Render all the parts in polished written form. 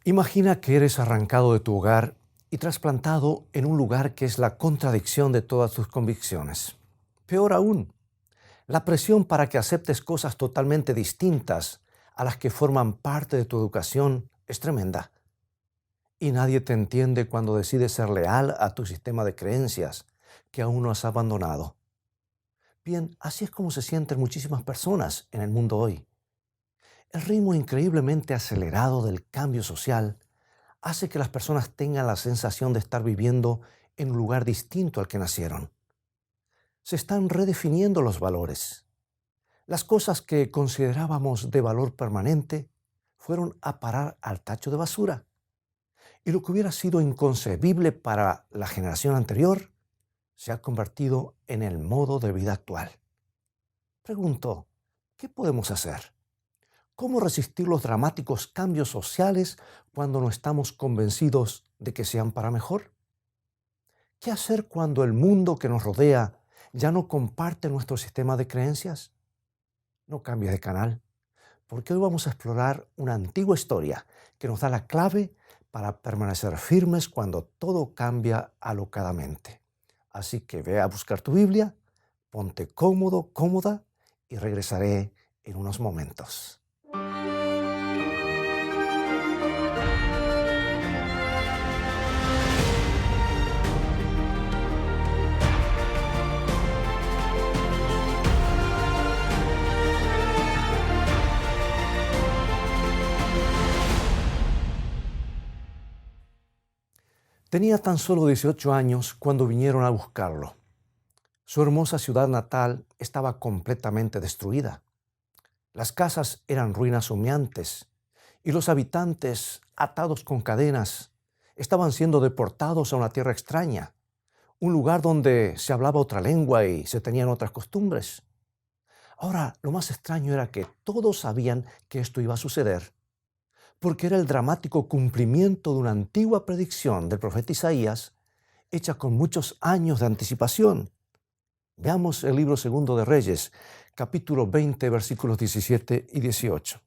Imagina que eres arrancado de tu hogar y trasplantado en un lugar que es la contradicción de todas tus convicciones. Peor aún, la presión para que aceptes cosas totalmente distintas a las que forman parte de tu educación es tremenda. Y nadie te entiende cuando decides ser leal a tu sistema de creencias que aún no has abandonado. Bien, así es como se sienten muchísimas personas en el mundo hoy. El ritmo increíblemente acelerado del cambio social hace que las personas tengan la sensación de estar viviendo en un lugar distinto al que nacieron. Se están redefiniendo los valores. Las cosas que considerábamos de valor permanente fueron a parar al tacho de basura. Y lo que hubiera sido inconcebible para la generación anterior se ha convertido en el modo de vida actual. Pregunto, ¿qué podemos hacer? ¿Cómo resistir los dramáticos cambios sociales cuando no estamos convencidos de que sean para mejor? ¿Qué hacer cuando el mundo que nos rodea ya no comparte nuestro sistema de creencias? No cambies de canal, porque hoy vamos a explorar una antigua historia que nos da la clave para permanecer firmes cuando todo cambia alocadamente. Así que ve a buscar tu Biblia, ponte cómodo, cómoda y regresaré en unos momentos. Tenía tan solo 18 años cuando vinieron a buscarlo. Su hermosa ciudad natal estaba completamente destruida. Las casas eran ruinas humeantes y los habitantes, atados con cadenas, estaban siendo deportados a una tierra extraña, un lugar donde se hablaba otra lengua y se tenían otras costumbres. Ahora, lo más extraño era que todos sabían que esto iba a suceder, porque era el dramático cumplimiento de una antigua predicción del profeta Isaías, hecha con muchos años de anticipación. Veamos el libro segundo de Reyes, capítulo 20, versículos 17 y 18.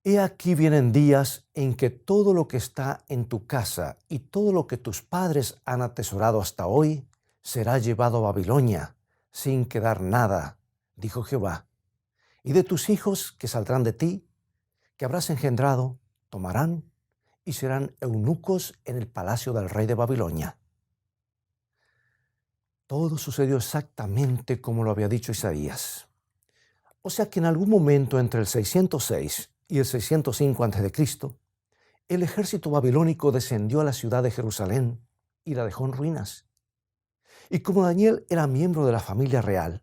He aquí vienen días en que todo lo que está en tu casa y todo lo que tus padres han atesorado hasta hoy será llevado a Babilonia, sin quedar nada, dijo Jehová. Y de tus hijos que saldrán de ti, que habrás engendrado, tomarán y serán eunucos en el palacio del rey de Babilonia. Todo sucedió exactamente como lo había dicho Isaías. O sea que en algún momento entre el 606 y el 605 a.C., el ejército babilónico descendió a la ciudad de Jerusalén y la dejó en ruinas. Y como Daniel era miembro de la familia real,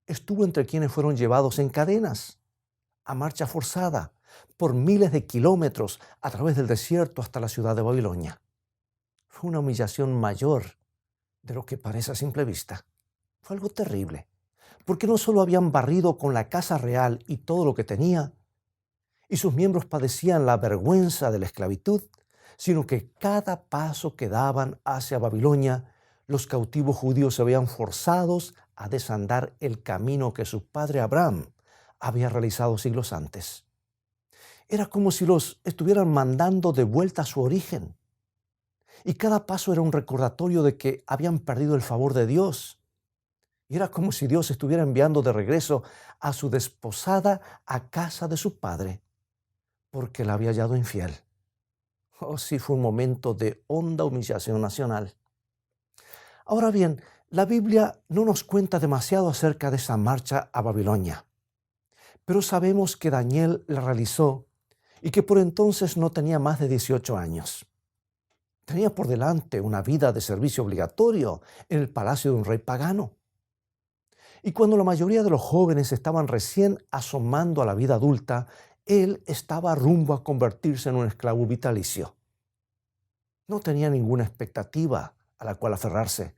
estuvo entre quienes fueron llevados en cadenas, a marcha forzada, por miles de kilómetros a través del desierto hasta la ciudad de Babilonia. Fue una humillación mayor de lo que parece a simple vista. Fue algo terrible, porque no solo habían barrido con la casa real y todo lo que tenía, y sus miembros padecían la vergüenza de la esclavitud, sino que cada paso que daban hacia Babilonia, los cautivos judíos se veían forzados a desandar el camino que su padre Abraham había realizado siglos antes. Era como si los estuvieran mandando de vuelta a su origen. Y cada paso era un recordatorio de que habían perdido el favor de Dios. Y era como si Dios estuviera enviando de regreso a su desposada a casa de su padre, porque la había hallado infiel. Oh, sí, fue un momento de honda humillación nacional. Ahora bien, la Biblia no nos cuenta demasiado acerca de esa marcha a Babilonia, pero sabemos que Daniel la realizó y que por entonces no tenía más de 18 años. Tenía por delante una vida de servicio obligatorio en el palacio de un rey pagano. Y cuando la mayoría de los jóvenes estaban recién asomando a la vida adulta, él estaba rumbo a convertirse en un esclavo vitalicio. No tenía ninguna expectativa a la cual aferrarse.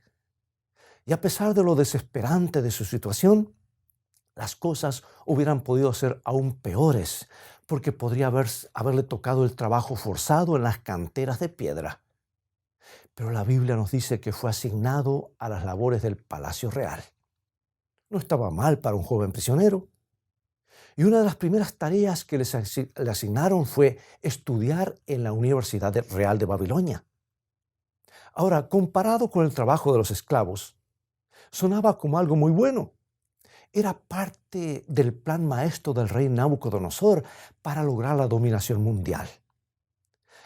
Y a pesar de lo desesperante de su situación, las cosas hubieran podido ser aún peores, porque podría haberle tocado el trabajo forzado en las canteras de piedra. Pero la Biblia nos dice que fue asignado a las labores del palacio real. No estaba mal para un joven prisionero. Y una de las primeras tareas que le asignaron fue estudiar en la Universidad Real de Babilonia. Ahora, comparado con el trabajo de los esclavos, sonaba como algo muy bueno. Era parte del plan maestro del rey Nabucodonosor para lograr la dominación mundial.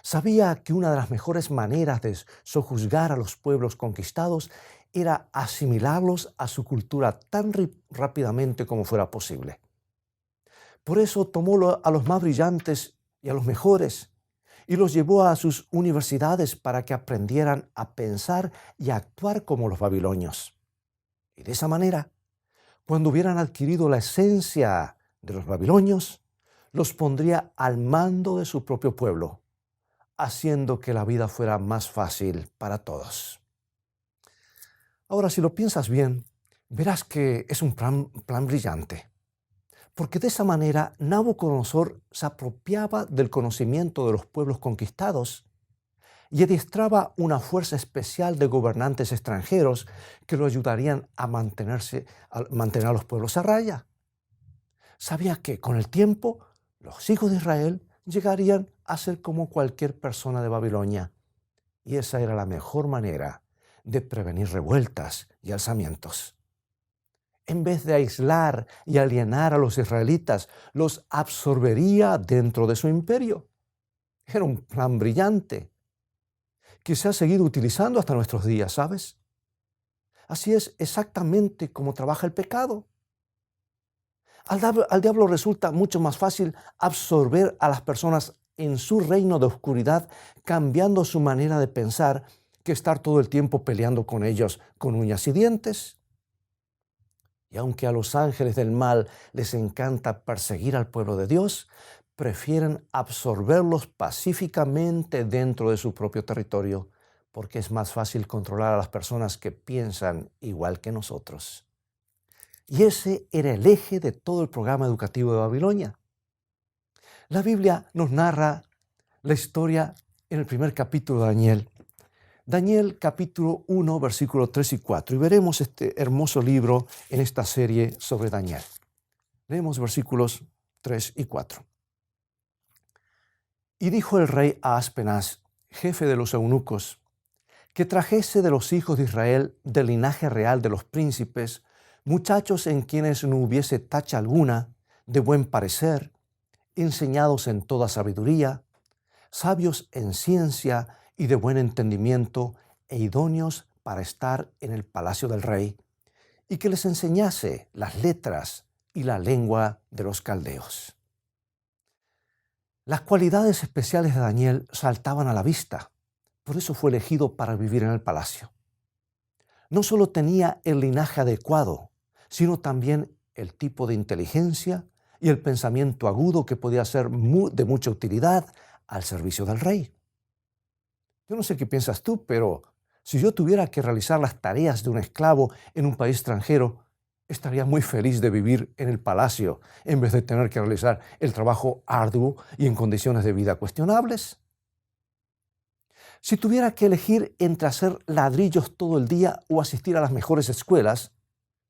Sabía que una de las mejores maneras de sojuzgar a los pueblos conquistados era asimilarlos a su cultura tan rápidamente como fuera posible. Por eso tomó a los más brillantes y a los mejores y los llevó a sus universidades para que aprendieran a pensar y a actuar como los babilonios. Y de esa manera, cuando hubieran adquirido la esencia de los babilonios, los pondría al mando de su propio pueblo, haciendo que la vida fuera más fácil para todos. Ahora, si lo piensas bien, verás que es un plan brillante, porque de esa manera Nabucodonosor se apropiaba del conocimiento de los pueblos conquistados y adiestraba una fuerza especial de gobernantes extranjeros que lo ayudarían a mantener a los pueblos a raya. Sabía que con el tiempo los hijos de Israel llegarían a ser como cualquier persona de Babilonia, y esa era la mejor manera de prevenir revueltas y alzamientos. En vez de aislar y alienar a los israelitas, los absorbería dentro de su imperio. Era un plan brillante que se ha seguido utilizando hasta nuestros días, ¿sabes? Así es exactamente como trabaja el pecado. Al diablo resulta mucho más fácil absorber a las personas en su reino de oscuridad, cambiando su manera de pensar, que estar todo el tiempo peleando con ellos con uñas y dientes. Y aunque a los ángeles del mal les encanta perseguir al pueblo de Dios, prefieren absorberlos pacíficamente dentro de su propio territorio, porque es más fácil controlar a las personas que piensan igual que nosotros. Y ese era el eje de todo el programa educativo de Babilonia. La Biblia nos narra la historia en el primer capítulo de Daniel. Daniel capítulo 1, versículos 3 y 4. Y veremos este hermoso libro en esta serie sobre Daniel. Leemos versículos 3 y 4. Y dijo el rey a Aspenaz, jefe de los eunucos, que trajese de los hijos de Israel del linaje real de los príncipes, muchachos en quienes no hubiese tacha alguna, de buen parecer, enseñados en toda sabiduría, sabios en ciencia y de buen entendimiento, e idóneos para estar en el palacio del rey, y que les enseñase las letras y la lengua de los caldeos. Las cualidades especiales de Daniel saltaban a la vista, por eso fue elegido para vivir en el palacio. No solo tenía el linaje adecuado, sino también el tipo de inteligencia y el pensamiento agudo que podía ser de mucha utilidad al servicio del rey. Yo no sé qué piensas tú, pero si yo tuviera que realizar las tareas de un esclavo en un país extranjero, estaría muy feliz de vivir en el palacio en vez de tener que realizar el trabajo arduo y en condiciones de vida cuestionables. Si tuviera que elegir entre hacer ladrillos todo el día o asistir a las mejores escuelas,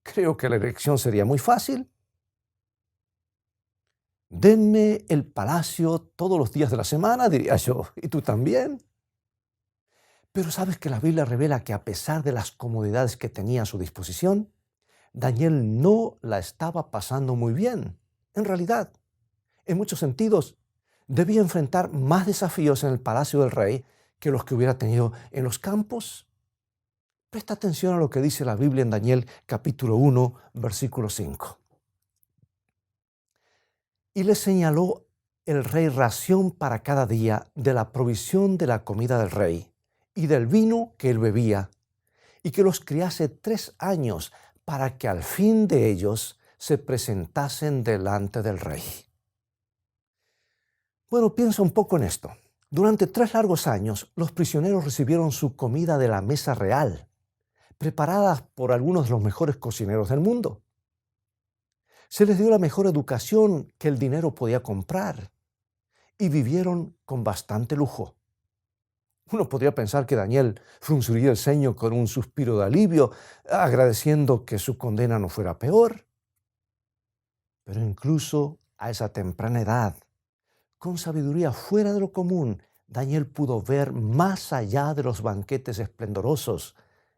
creo que la elección sería muy fácil. Denme el palacio todos los días de la semana, diría yo, y tú también. Pero sabes que la Biblia revela que a pesar de las comodidades que tenía a su disposición, Daniel no la estaba pasando muy bien. En realidad, en muchos sentidos, debía enfrentar más desafíos en el palacio del rey que los que hubiera tenido en los campos. Presta atención a lo que dice la Biblia en Daniel capítulo 1, versículo 5. Y le señaló el rey ración para cada día de la provisión de la comida del rey y del vino que él bebía, y que los criase 3 años para que al fin de ellos se presentasen delante del rey. Bueno, piensa un poco en esto. Durante 3 largos años, los prisioneros recibieron su comida de la mesa real, preparada por algunos de los mejores cocineros del mundo. Se les dio la mejor educación que el dinero podía comprar y vivieron con bastante lujo. Uno podría pensar que Daniel frunciría el ceño con un suspiro de alivio, agradeciendo que su condena no fuera peor. Pero incluso a esa temprana edad, con sabiduría fuera de lo común, Daniel pudo ver más allá de los banquetes esplendorosos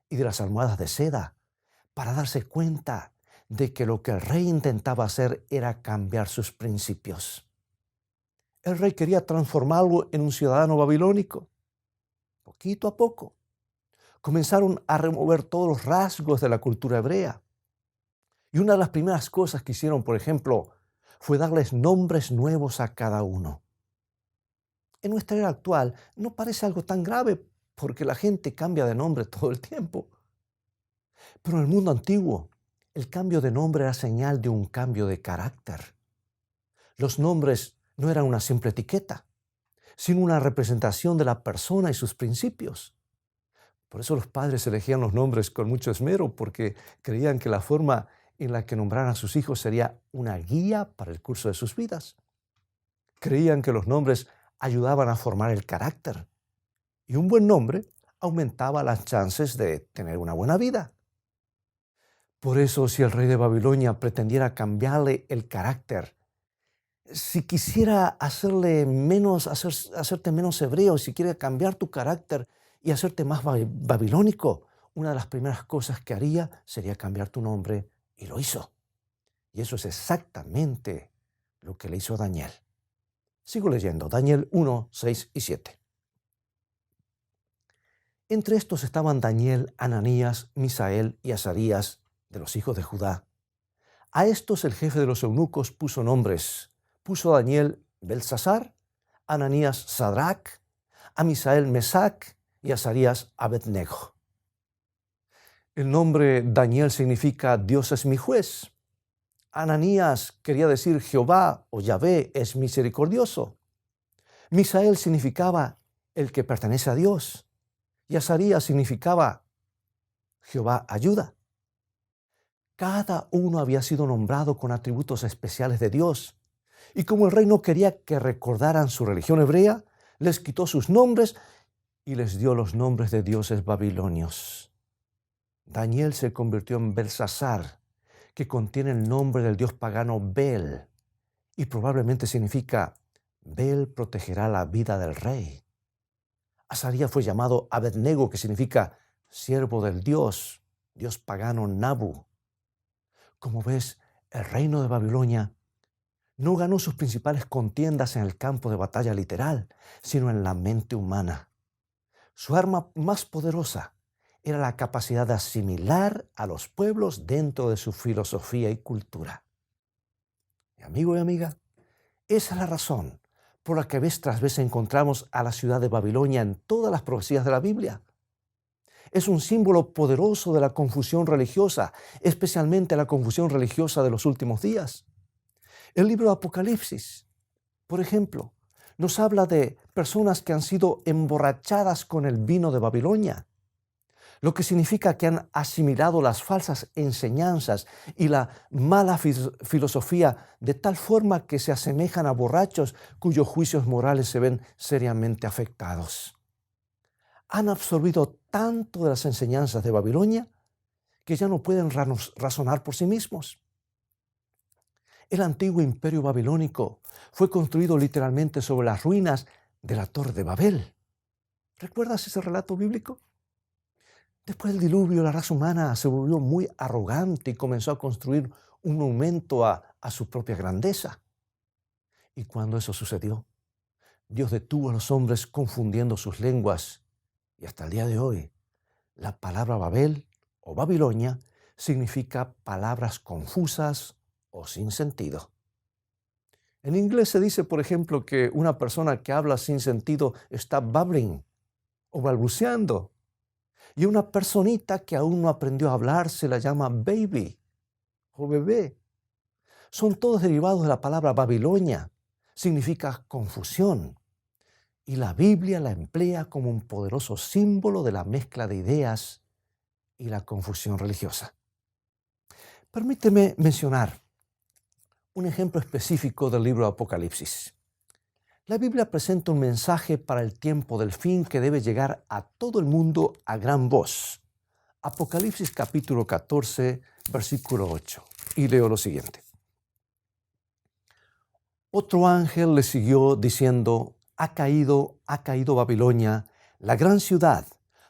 y de las almohadas de seda, para darse cuenta de que lo que el rey intentaba hacer era cambiar sus principios. El rey quería transformarlo en un ciudadano babilónico. Poquito a poco, comenzaron a remover todos los rasgos de la cultura hebrea. Y una de las primeras cosas que hicieron, por ejemplo, fue darles nombres nuevos a cada uno. En nuestra era actual no parece algo tan grave porque la gente cambia de nombre todo el tiempo. Pero en el mundo antiguo, el cambio de nombre era señal de un cambio de carácter. Los nombres no eran una simple etiqueta, sino una representación de la persona y sus principios. Por eso los padres elegían los nombres con mucho esmero, porque creían que la forma en la que nombraran a sus hijos sería una guía para el curso de sus vidas. Creían que los nombres ayudaban a formar el carácter, y un buen nombre aumentaba las chances de tener una buena vida. Por eso, si el rey de Babilonia pretendiera cambiarle el carácter, si quisiera hacerte menos hebreo, si quiere cambiar tu carácter y hacerte más babilónico, una de las primeras cosas que haría sería cambiar tu nombre, y lo hizo. Y eso es exactamente lo que le hizo a Daniel. Sigo leyendo, Daniel 1, 6 y 7. Entre estos estaban Daniel, Ananías, Misael y Azarías, de los hijos de Judá. A estos el jefe de los eunucos puso nombres. Puso a Daniel Belsasar, a Ananías Sadrac, a Misael Mesac y a Azarías Abednego. El nombre Daniel significa Dios es mi juez. Ananías quería decir Jehová o Yahvé es misericordioso. Misael significaba el que pertenece a Dios. Y Azarías significaba Jehová ayuda. Cada uno había sido nombrado con atributos especiales de Dios. Y como el rey no quería que recordaran su religión hebrea, les quitó sus nombres y les dio los nombres de dioses babilonios. Daniel se convirtió en Belsasar, que contiene el nombre del dios pagano Bel, y probablemente significa Bel protegerá la vida del rey. Azarías fue llamado Abednego, que significa siervo del dios pagano Nabu. Como ves, el reino de Babilonia no ganó sus principales contiendas en el campo de batalla literal, sino en la mente humana. Su arma más poderosa era la capacidad de asimilar a los pueblos dentro de su filosofía y cultura. Mi amigo y amiga, esa es la razón por la que vez tras vez encontramos a la ciudad de Babilonia en todas las profecías de la Biblia. Es un símbolo poderoso de la confusión religiosa, especialmente la confusión religiosa de los últimos días. El libro de Apocalipsis, por ejemplo, nos habla de personas que han sido emborrachadas con el vino de Babilonia, lo que significa que han asimilado las falsas enseñanzas y la mala filosofía de tal forma que se asemejan a borrachos cuyos juicios morales se ven seriamente afectados. Han absorbido tanto de las enseñanzas de Babilonia que ya no pueden razonar por sí mismos. El antiguo imperio babilónico fue construido literalmente sobre las ruinas de la Torre de Babel. ¿Recuerdas ese relato bíblico? Después del diluvio, la raza humana se volvió muy arrogante y comenzó a construir un monumento a su propia grandeza. Y cuando eso sucedió, Dios detuvo a los hombres confundiendo sus lenguas. Y hasta el día de hoy, la palabra Babel o Babilonia significa palabras confusas o sin sentido. En inglés se dice, por ejemplo, que una persona que habla sin sentido está babbling o balbuceando. Y una personita que aún no aprendió a hablar se la llama baby o bebé. Son todos derivados de la palabra Babilonia. Significa confusión. Y la Biblia la emplea como un poderoso símbolo de la mezcla de ideas y la confusión religiosa. Permíteme mencionar un ejemplo específico del libro de Apocalipsis. La Biblia presenta un mensaje para el tiempo del fin que debe llegar a todo el mundo a gran voz. Apocalipsis capítulo 14, versículo 8. Y leo lo siguiente. Otro ángel le siguió diciendo, ha caído Babilonia, la gran ciudad,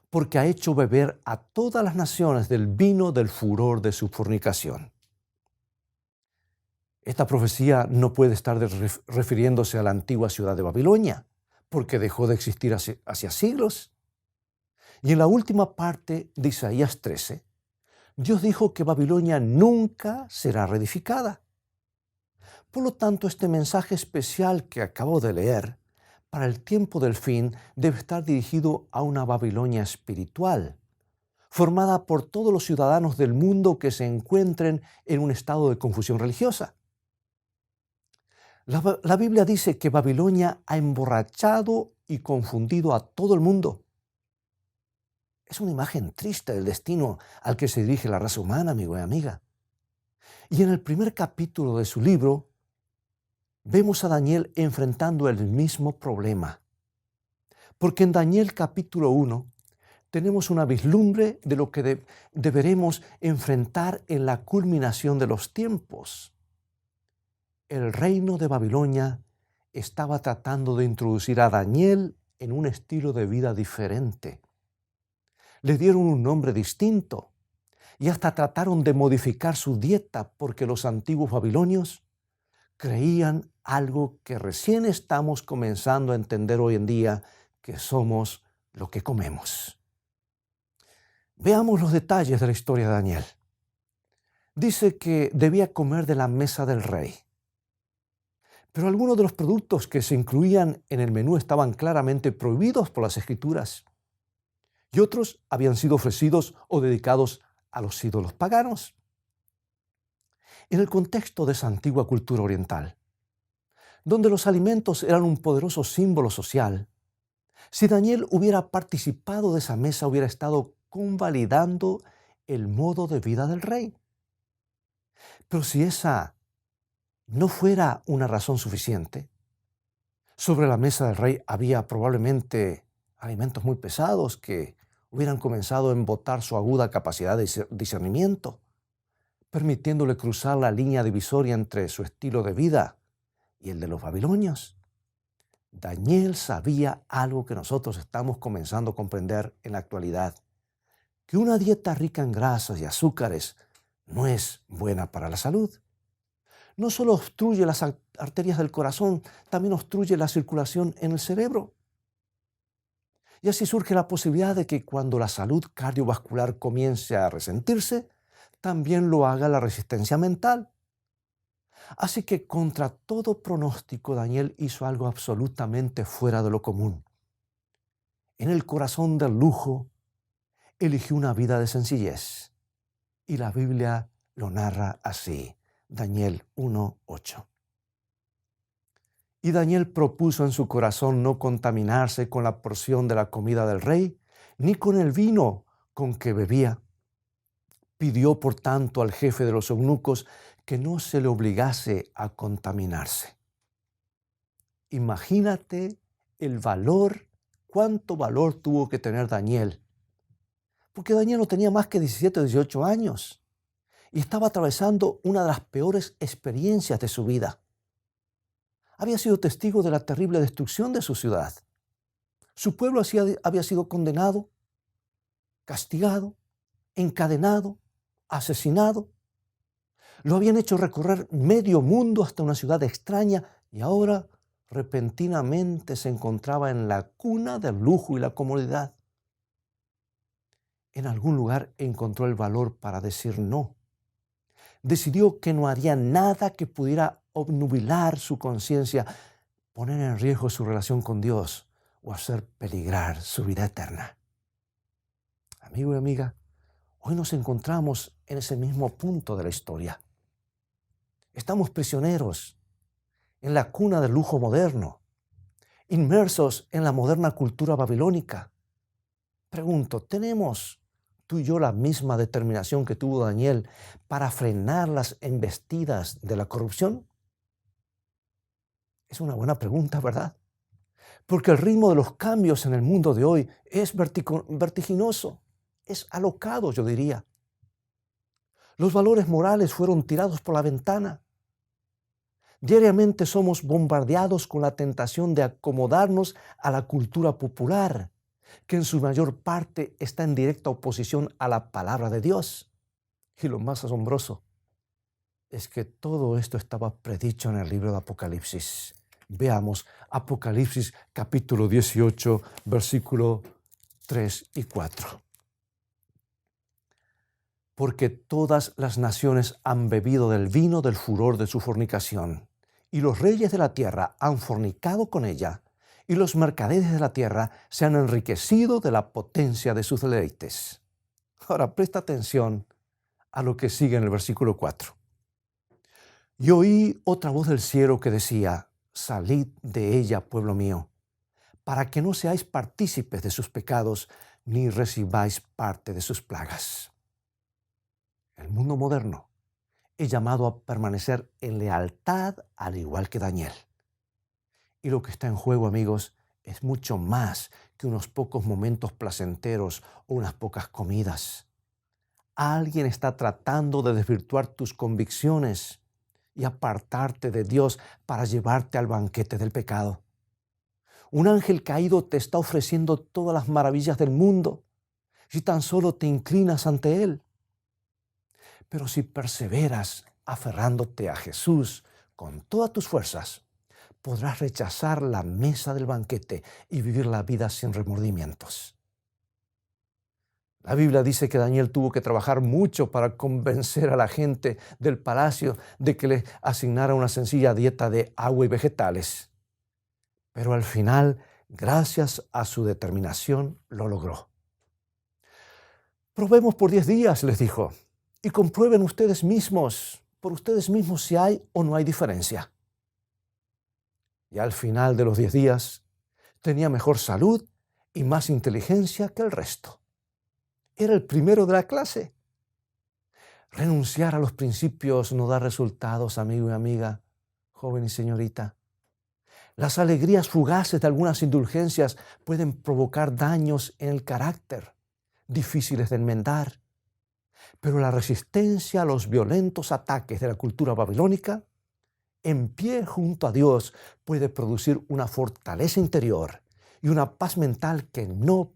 porque ha hecho beber a todas las naciones del vino del furor de su fornicación. Esta profecía no puede estar refiriéndose a la antigua ciudad de Babilonia, porque dejó de existir hacia siglos. Y en la última parte de Isaías 13, Dios dijo que Babilonia nunca será reedificada. Por lo tanto, este mensaje especial que acabo de leer, para el tiempo del fin, debe estar dirigido a una Babilonia espiritual, formada por todos los ciudadanos del mundo que se encuentren en un estado de confusión religiosa. La Biblia dice que Babilonia ha emborrachado y confundido a todo el mundo. Es una imagen triste del destino al que se dirige la raza humana, amigo y amiga. Y en el primer capítulo de su libro, vemos a Daniel enfrentando el mismo problema. Porque en Daniel capítulo 1 tenemos una vislumbre de lo que deberemos enfrentar en la culminación de los tiempos. El reino de Babilonia estaba tratando de introducir a Daniel en un estilo de vida diferente. Le dieron un nombre distinto y hasta trataron de modificar su dieta porque los antiguos babilonios creían algo que recién estamos comenzando a entender hoy en día, que somos lo que comemos. Veamos los detalles de la historia de Daniel. Dice que debía comer de la mesa del rey. Pero algunos de los productos que se incluían en el menú estaban claramente prohibidos por las Escrituras. Y otros habían sido ofrecidos o dedicados a los ídolos paganos. En el contexto de esa antigua cultura oriental, donde los alimentos eran un poderoso símbolo social, si Daniel hubiera participado de esa mesa, hubiera estado convalidando el modo de vida del rey. Pero si esa no fuera una razón suficiente, sobre la mesa del rey había probablemente alimentos muy pesados que hubieran comenzado a embotar su aguda capacidad de discernimiento, permitiéndole cruzar la línea divisoria entre su estilo de vida y el de los babilonios. Daniel sabía algo que nosotros estamos comenzando a comprender en la actualidad, que una dieta rica en grasas y azúcares no es buena para la salud. No solo obstruye las arterias del corazón, también obstruye la circulación en el cerebro. Y así surge la posibilidad de que cuando la salud cardiovascular comience a resentirse, también lo haga la resistencia mental. Así que contra todo pronóstico, Daniel hizo algo absolutamente fuera de lo común. En el corazón del lujo, eligió una vida de sencillez. Y la Biblia lo narra así. Daniel 1:8. Y Daniel propuso en su corazón no contaminarse con la porción de la comida del rey, ni con el vino con que bebía. Pidió, por tanto, al jefe de los eunucos que no se le obligase a contaminarse. Imagínate el valor, cuánto valor tuvo que tener Daniel. Porque Daniel no tenía más que 17 o 18 años y estaba atravesando una de las peores experiencias de su vida. Había sido testigo de la terrible destrucción de su ciudad. Su pueblo había sido condenado, castigado, encadenado, asesinado. Lo habían hecho recorrer medio mundo hasta una ciudad extraña y ahora repentinamente se encontraba en la cuna del lujo y la comodidad. En algún lugar encontró el valor para decir no. Decidió que no haría nada que pudiera obnubilar su conciencia, poner en riesgo su relación con Dios o hacer peligrar su vida eterna. Amigo y amiga, hoy nos encontramos en ese mismo punto de la historia. Estamos prisioneros en la cuna del lujo moderno, inmersos en la moderna cultura babilónica. Pregunto, ¿tenemos tú y yo la misma determinación que tuvo Daniel para frenar las embestidas de la corrupción? Es una buena pregunta, ¿verdad? Porque el ritmo de los cambios en el mundo de hoy es vertiginoso, es alocado, yo diría. Los valores morales fueron tirados por la ventana. Diariamente somos bombardeados con la tentación de acomodarnos a la cultura popular, que en su mayor parte está en directa oposición a la palabra de Dios. Y lo más asombroso es que todo esto estaba predicho en el libro de Apocalipsis. Veamos Apocalipsis capítulo 18, versículo 3 y 4. Porque todas las naciones han bebido del vino del furor de su fornicación, y los reyes de la tierra han fornicado con ella, y los mercaderes de la tierra se han enriquecido de la potencia de sus deleites. Ahora presta atención a lo que sigue en el versículo 4. Y oí otra voz del cielo que decía: salid de ella, pueblo mío, para que no seáis partícipes de sus pecados, ni recibáis parte de sus plagas. El mundo moderno es llamado a permanecer en lealtad al igual que Daniel. Y lo que está en juego, amigos, es mucho más que unos pocos momentos placenteros o unas pocas comidas. Alguien está tratando de desvirtuar tus convicciones y apartarte de Dios para llevarte al banquete del pecado. Un ángel caído te está ofreciendo todas las maravillas del mundo si tan solo te inclinas ante él. Pero si perseveras aferrándote a Jesús con todas tus fuerzas, podrás rechazar la mesa del banquete y vivir la vida sin remordimientos. La Biblia dice que Daniel tuvo que trabajar mucho para convencer a la gente del palacio de que le asignara una sencilla dieta de agua y vegetales. Pero al final, gracias a su determinación, lo logró. Probemos por 10 días, les dijo, y comprueben ustedes mismos, por ustedes mismos, si hay o no hay diferencia. Y al final de los 10 días, tenía mejor salud y más inteligencia que el resto. Era el primero de la clase. Renunciar a los principios no da resultados, amigo y amiga, joven y señorita. Las alegrías fugaces de algunas indulgencias pueden provocar daños en el carácter, difíciles de enmendar. Pero la resistencia a los violentos ataques de la cultura babilónica, en pie junto a Dios, puede producir una fortaleza interior y una paz mental que no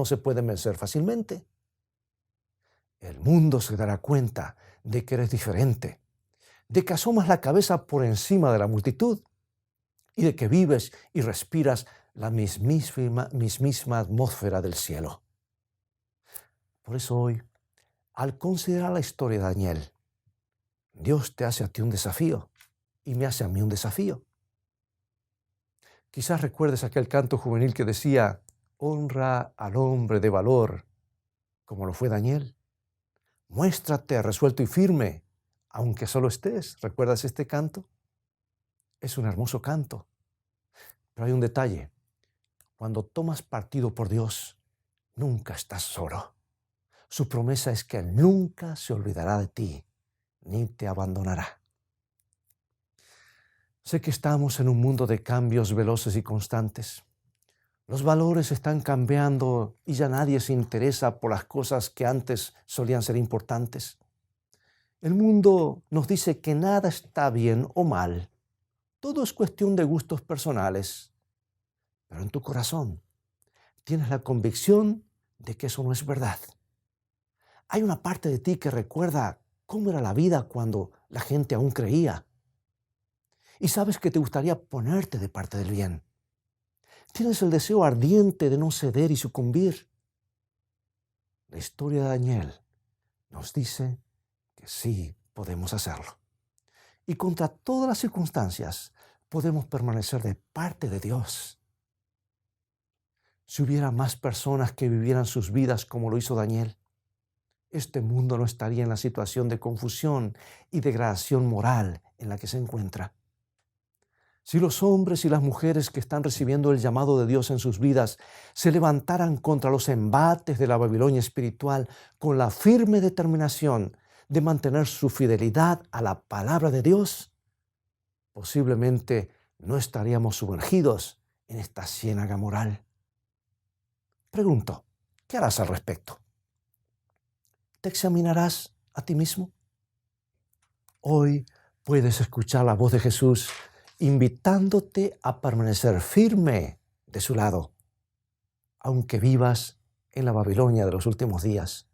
se pueden vencer fácilmente. El mundo se dará cuenta de que eres diferente, de que asomas la cabeza por encima de la multitud y de que vives y respiras la mismísima atmósfera del cielo. Por eso hoy, al considerar la historia de Daniel, Dios te hace a ti un desafío y me hace a mí un desafío. Quizás recuerdes aquel canto juvenil que decía: honra al hombre de valor, como lo fue Daniel. Muéstrate resuelto y firme, aunque solo estés. ¿Recuerdas este canto? Es un hermoso canto. Pero hay un detalle. Cuando tomas partido por Dios, nunca estás solo. Su promesa es que Él nunca se olvidará de ti, ni te abandonará. Sé que estamos en un mundo de cambios veloces y constantes. Los valores están cambiando y ya nadie se interesa por las cosas que antes solían ser importantes. El mundo nos dice que nada está bien o mal. Todo es cuestión de gustos personales. Pero en tu corazón tienes la convicción de que eso no es verdad. Hay una parte de ti que recuerda cómo era la vida cuando la gente aún creía. Y sabes que te gustaría ponerte de parte del bien. Tienes el deseo ardiente de no ceder y sucumbir. La historia de Daniel nos dice que sí podemos hacerlo. Y contra todas las circunstancias podemos permanecer de parte de Dios. Si hubiera más personas que vivieran sus vidas como lo hizo Daniel, este mundo no estaría en la situación de confusión y degradación moral en la que se encuentra. Si los hombres y las mujeres que están recibiendo el llamado de Dios en sus vidas se levantaran contra los embates de la Babilonia espiritual con la firme determinación de mantener su fidelidad a la palabra de Dios, posiblemente no estaríamos sumergidos en esta ciénaga moral. Pregunto, ¿qué harás al respecto? ¿Te examinarás a ti mismo? Hoy Puedes escuchar la voz de Jesús invitándote a permanecer firme de su lado, aunque vivas en la Babilonia de los últimos días.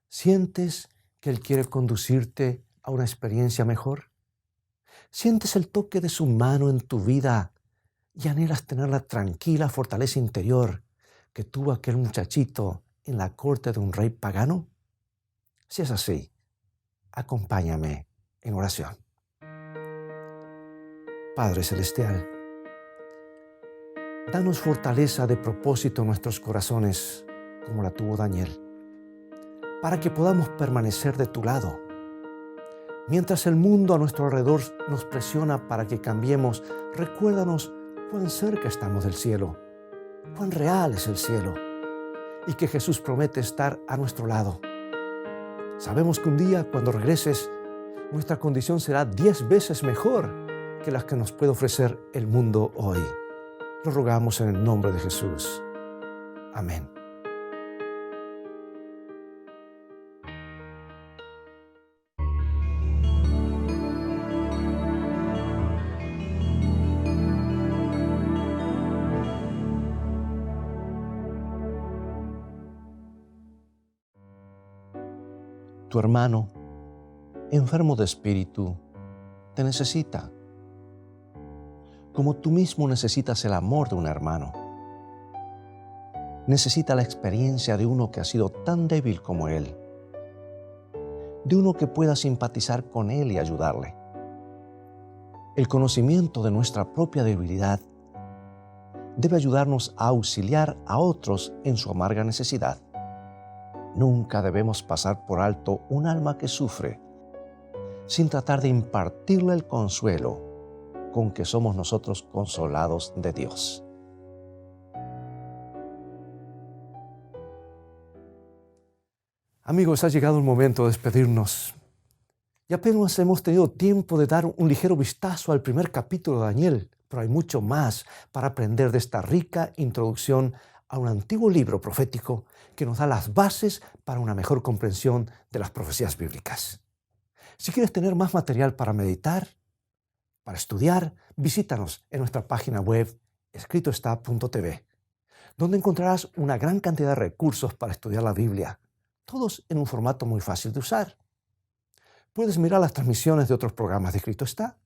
¿Sientes que Él quiere conducirte a una experiencia mejor? ¿Sientes el toque de su mano en tu vida y anhelas tener la tranquila fortaleza interior que tuvo aquel muchachito en la corte de un rey pagano? Si es así, acompáñame en oración. Padre Celestial, danos fortaleza de propósito en nuestros corazones, como la tuvo Daniel, para que podamos permanecer de tu lado. Mientras el mundo a nuestro alrededor nos presiona para que cambiemos, recuérdanos cuán cerca estamos del cielo, cuán real es el cielo y que Jesús promete estar a nuestro lado. Sabemos que un día, cuando regreses, nuestra condición será 10 veces mejor que las que nos puede ofrecer el mundo hoy. Lo rogamos en el nombre de Jesús. Amén. Tu hermano, enfermo de espíritu, te necesita, como tú mismo necesitas el amor de un hermano. Necesita la experiencia de uno que ha sido tan débil como él, de uno que pueda simpatizar con él y ayudarle. El conocimiento de nuestra propia debilidad debe ayudarnos a auxiliar a otros en su amarga necesidad. Nunca debemos pasar por alto un alma que sufre sin tratar de impartirle el consuelo con que somos nosotros consolados de Dios. Amigos, ha llegado el momento de despedirnos. Y apenas hemos tenido tiempo de dar un ligero vistazo al primer capítulo de Daniel, pero hay mucho más para aprender de esta rica introducción a un antiguo libro profético que nos da las bases para una mejor comprensión de las profecías bíblicas. Si quieres tener más material para meditar, para estudiar, visítanos en nuestra página web escritoestá.tv, donde encontrarás una gran cantidad de recursos para estudiar la Biblia, todos en un formato muy fácil de usar. Puedes mirar las transmisiones de otros programas de Escrito Está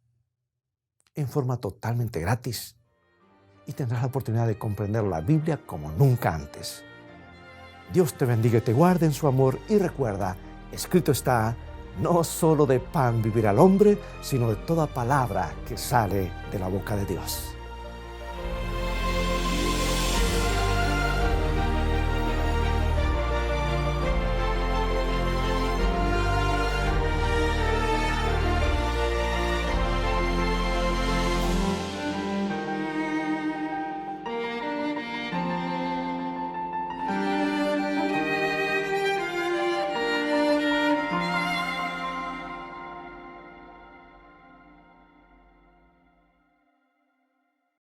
en forma totalmente gratis y tendrás la oportunidad de comprender la Biblia como nunca antes. Dios te bendiga y te guarde en su amor y recuerda, escrito está, no solo de pan vivirá el hombre, sino de toda palabra que sale de la boca de Dios.